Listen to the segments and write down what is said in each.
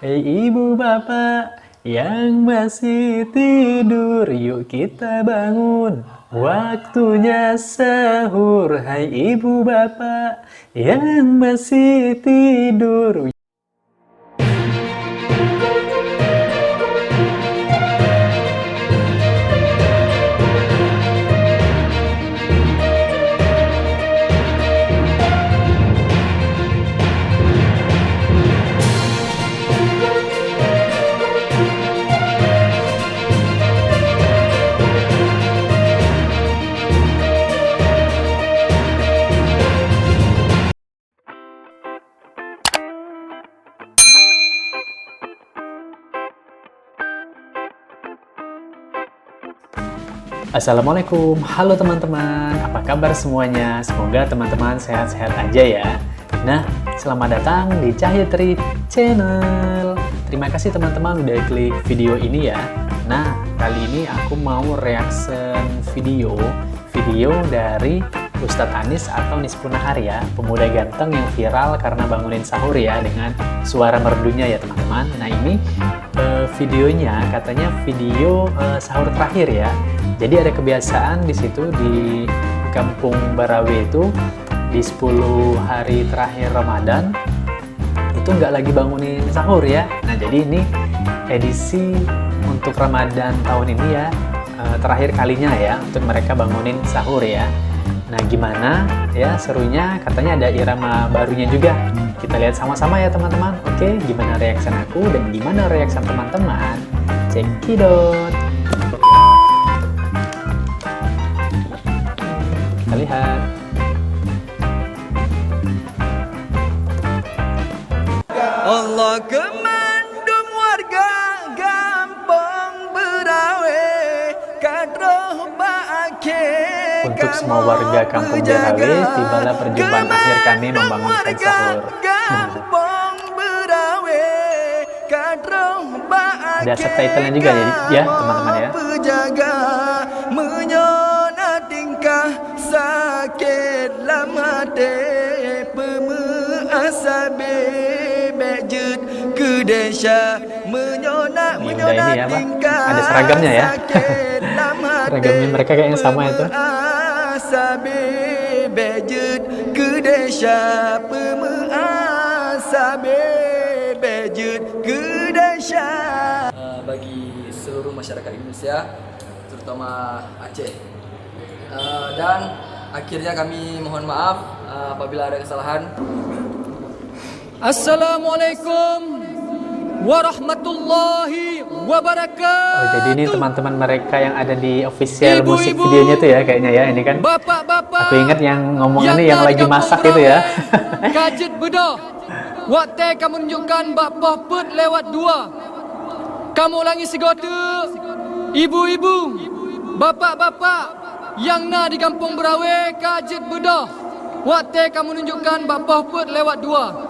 Hei ibu bapak yang masih tidur, yuk kita bangun. Waktunya sahur. Hai ibu bapak yang masih tidur. Assalamualaikum, halo teman-teman, apa kabar semuanya? Semoga teman-teman sehat-sehat aja ya. Nah, selamat datang di Cahyatri Channel. Terima kasih teman-teman udah klik video ini ya. Nah, kali ini aku mau reaction video dari Ustadz Anis atau Nispunaharya, pemuda ganteng yang viral karena bangunin sahur ya dengan suara merdunya ya teman-teman. Nah ini videonya katanya video sahur terakhir ya. Jadi ada kebiasaan di situ di Kampung Barawe itu di 10 hari terakhir Ramadan itu nggak lagi bangunin sahur ya. Nah jadi ini edisi untuk Ramadan tahun ini ya, terakhir kalinya ya untuk mereka bangunin sahur ya. Nah gimana ya serunya, katanya ada irama barunya juga. Kita lihat sama-sama ya teman-teman. Oke, gimana reaction aku dan gimana reaction teman-teman? Cekidot. Kita lihat. Allah kemandung warga Kampung Barawe kadroh baakhir. Untuk semua warga Kampung Barawe, tibalah perjumpaan akhir kami membangunkan sahur. Ada subtitlenya juga ya teman-teman ya. Penjaga menyona tingkah sakit lama hati pemuasabe bejut kedesha menyona Ini ya, tingkah ada seragamnya ya. Seragamnya mereka kayaknya sama itu. Sabe bejut kedesha pemuasabe bejut kedesha. Bagi seluruh masyarakat Indonesia, terutama Aceh. Dan akhirnya kami mohon maaf apabila ada kesalahan. Assalamualaikum warahmatullahi wabarakatuh. Oh, jadi ini teman-teman mereka yang ada di official musik videonya tuh ya kayaknya ya. Ini kan aku ingat yang ngomong ini yang lagi masak itu ya. Kajet bedah. Waktu kamu menunjukkan bapah put lewat dua. Kamu ulangi segota. Ibu-ibu, bapak-bapak yang na di Kampung Barawe kajet bedah. Waktu kamu menunjukkan bapah put lewat dua.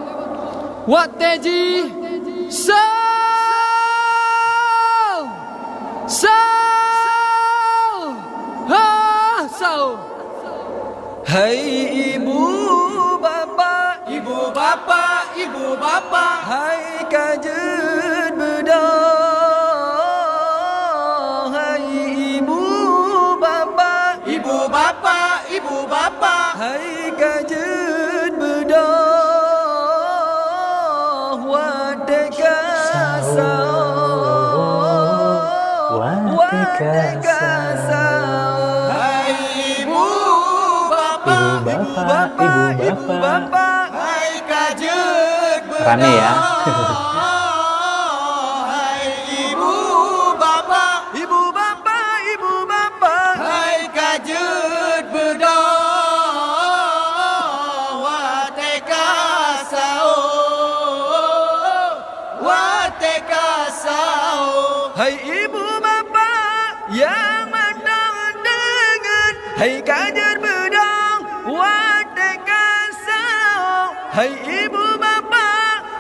Waktu ji Sao Hai ibu bapa, ibu bapa, ibu bapa, hai kajet bedah. Hai ibu bapa, ibu bapa, ibu bapa, hai kajet bedah. Wateka sao, wateka sao. Hai ibu bapa, Ibu bapak, hai kajet bedah. rame ya. Hai ibu bapa, ibu bapa, ibu bapa, hai kajet bedah. Wateka sao, wateka sao. Hai ibu bapa yang mandang dengan, hai kajet bedah. Wateka sao. Hai ibu bapa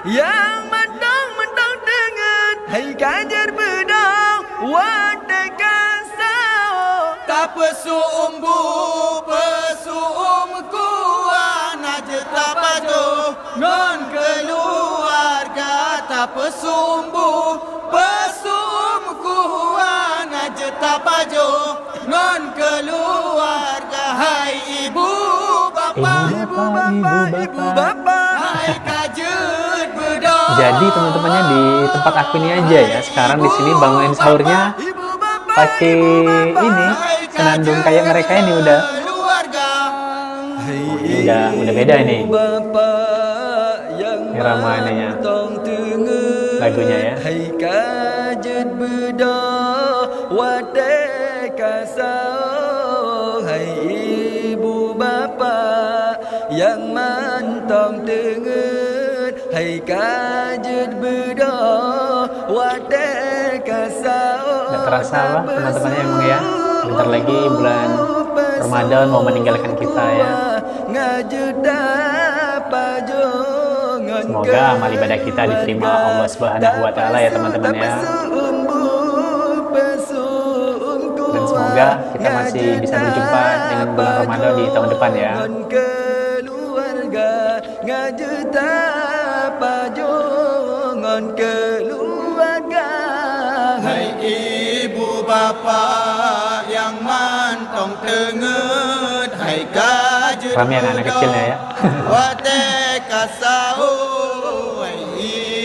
yang mandang dengan, hai kajet bedah. Wateka sao. Tak pesu umbu, pesu umku anak jetapatu non keluar. keluarga tak pesumbu pesum kuan aja tak pajo non keluarga hai ibu bapa Ibu bapak. hai kajut bedok. Jadi teman-temannya di tempat aku ini aja ya. Sekarang di sini bangunin sahurnya pakai ini senandung kayak mereka ini udah. Udah beda ini. Irama ininya. Lagunya ya. Hai kajut bedok wadai kasau. Hai ibu bapa yang mantong tengen. Hai kajut bedok wadai kasau. Nggak terasa lah teman-temannya emang ya. Bentar lagi bulan Ramadan mau meninggalkan kita ya. Semoga amal ibadah kita diterima Allah Subhanahu wa Ta'ala ya teman-teman ya. Dan semoga kita masih bisa berjumpa dengan bulan Ramadan di tahun depan ya. Hai ibu bapa yang mantong tenget, hai kajut Rame anak-anak kecilnya ya. wate kasau. Hai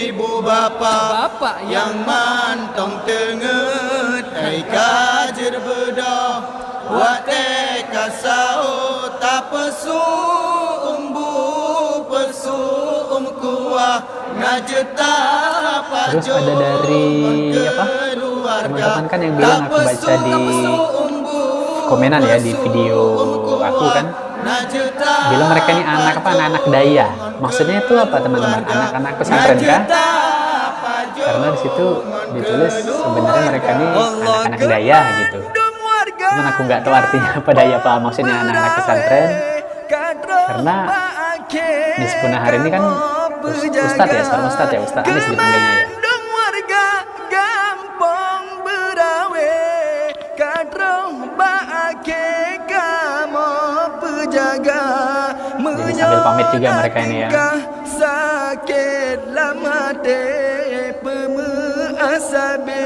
ibu bapa yang mantong tenget, hai kajut bedah wate kasau. Tak pesu umbu pesu kuah ngajeta. Terus ada dari apa? Teman-teman kan yang bilang aku baca di komenan ya di video aku kan, bilang mereka ini anak daya. Maksudnya itu apa teman-teman? Anak-anak pesantren kah? Karena di situ ditulis sebenarnya mereka ini anak-anak daya gitu. Cuman aku nggak tahu artinya apa daya apa maksudnya anak-anak pesantren. Karena di Sepuna hari ini kan Ustadz ya, seorang Ustadz ya, Ustadz Anis dipanggilnya ya. Jadi sambil pamit juga mereka ini ya. Sakit lama pemuasabe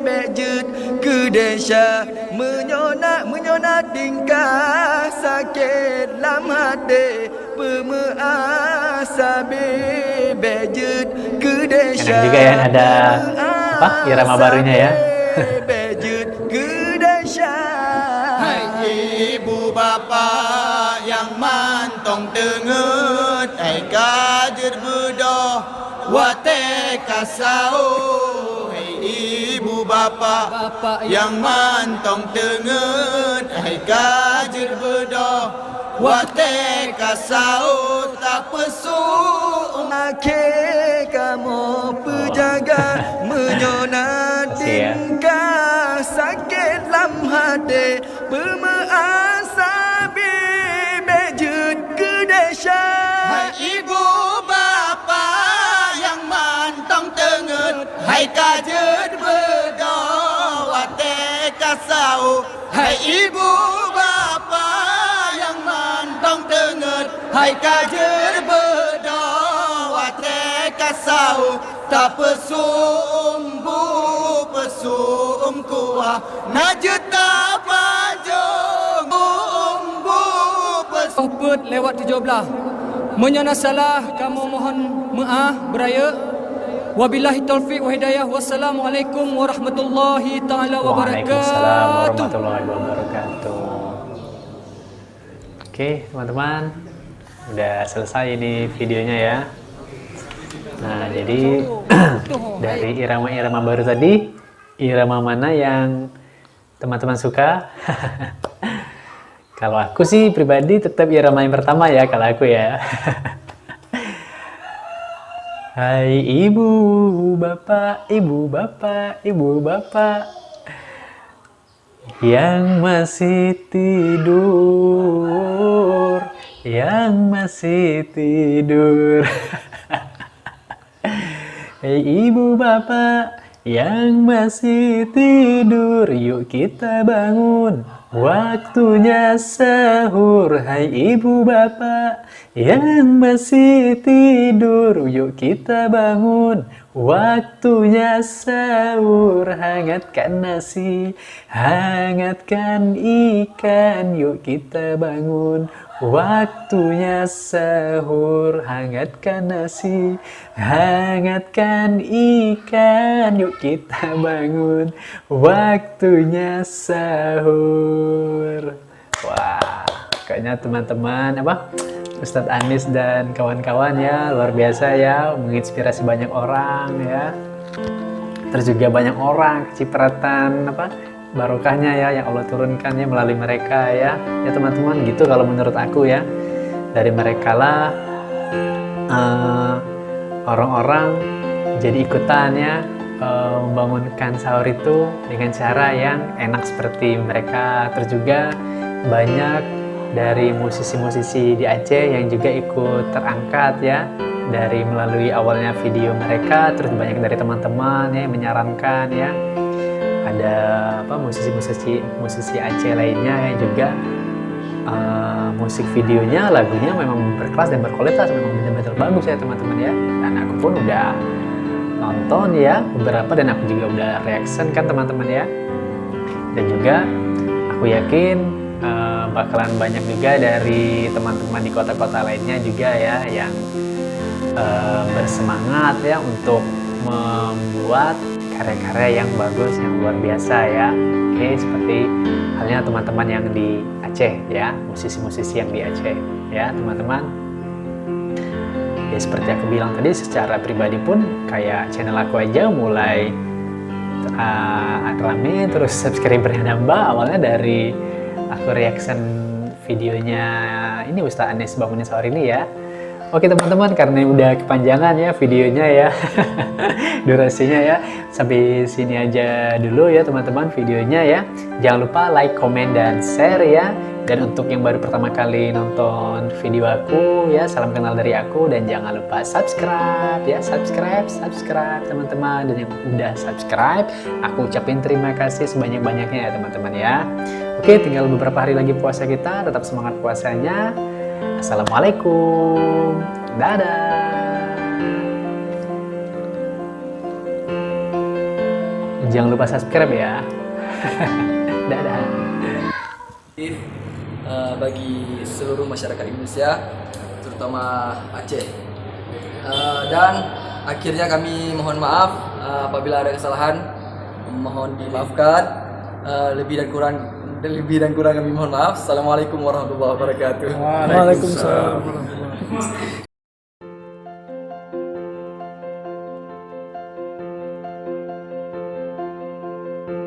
bejut kedesha menyona tingkah sakit lama pemuasabe bejut kedesha. Enak juga ya ada apa irama barunya ya. Bejut kedesha. Hai ibu bapa yang mantong tenget, hai kajut bedah wate kasau. Hai ibu bapa yang mantong tenget, hai kajut bedah wate kasau. Tak pesu Ake kamu penjaga menyona tingkah sakit lam hati pemuasabe bejut kedesha. hai ibu bapa yang mantong tenget, hai kajut bedah wate kasau. Hai ibu bapa yang mantong tenget, hai kajut bedah wate kasau. Tak pesum kuah najuta pajong Put lewat 17. Menyana salah kamu mohon maaf beraya. Wabillahi taufik wa hidayah. Wassalamualaikum warahmatullahi taala Waalaikumsalam wabarakatuh. warahmatullahi wabarakatuh. Oke teman-teman, udah selesai ini videonya ya. Nah jadi dari irama-irama baru tadi, irama mana yang teman-teman suka? Kalau aku sih pribadi tetap irama yang pertama ya, kalau aku ya. Hai ibu bapak, ibu bapak, ibu bapak yang masih tidur, yang masih tidur. Hei ibu bapak Yang masih tidur, yuk kita bangun. Waktunya sahur, hai ibu bapak. Yang masih tidur, yuk kita bangun. Waktunya sahur, hangatkan nasi, hangatkan ikan, yuk kita bangun. Waktunya sahur, hangatkan nasi, hangatkan ikan, yuk kita bangun. Waktunya sahur. Wah, kayaknya teman-teman Ustadz Anis dan kawan-kawan ya luar biasa ya, menginspirasi banyak orang ya. Terus juga banyak orang kecipratan barokahnya ya yang Allah turunkan ya melalui mereka ya. Ya teman-teman, gitu kalau menurut aku ya. Dari mereka lah orang-orang jadi ikutan ya membangunkan sahur itu dengan cara yang enak seperti mereka. Terus juga banyak dari musisi-musisi di Aceh yang juga ikut terangkat ya, dari melalui awalnya video mereka. Terus banyak dari teman-teman ya yang menyarankan ya, ada musisi Aceh lainnya yang juga musik videonya, lagunya memang berkelas dan berkualitas, memang benar-benar bagus ya teman-teman ya. Dan aku pun udah nonton ya beberapa, dan aku juga udah reaction kan teman-teman ya. Dan juga aku yakin bakalan banyak juga dari teman-teman di kota-kota lainnya juga ya yang bersemangat ya untuk membuat karya-karya yang bagus, yang luar biasa ya. Oke, seperti halnya teman-teman yang di Aceh ya, musisi-musisi yang di Aceh ya teman-teman. Ya seperti aku bilang tadi, secara pribadi pun kayak channel aku aja mulai rame, terus subscribernya nambah awalnya dari aku reaction videonya ini Ustadz Anis bangunin sahur ini ya. Oke teman-teman, karena udah kepanjangan ya videonya ya durasinya ya, sampai sini aja dulu ya teman-teman videonya ya. Jangan lupa like, comment, dan share ya. Dan untuk yang baru pertama kali nonton video aku ya, salam kenal dari aku. Dan jangan lupa subscribe ya, subscribe teman-teman. Dan yang udah subscribe, aku ucapin terima kasih sebanyak-banyaknya ya teman-teman ya. Oke, tinggal beberapa hari lagi puasa kita, tetap semangat puasanya. Assalamualaikum, dadah. Jangan lupa subscribe ya. Dadah. Bagi seluruh masyarakat Indonesia, terutama Aceh. Dan akhirnya kami mohon maaf apabila ada kesalahan, mohon dimaafkan. Lebih dan kurang kami mohon maaf. Assalamualaikum warahmatullahi wabarakatuh. Waalaikumsalam warahmatullahi wabarakatuh.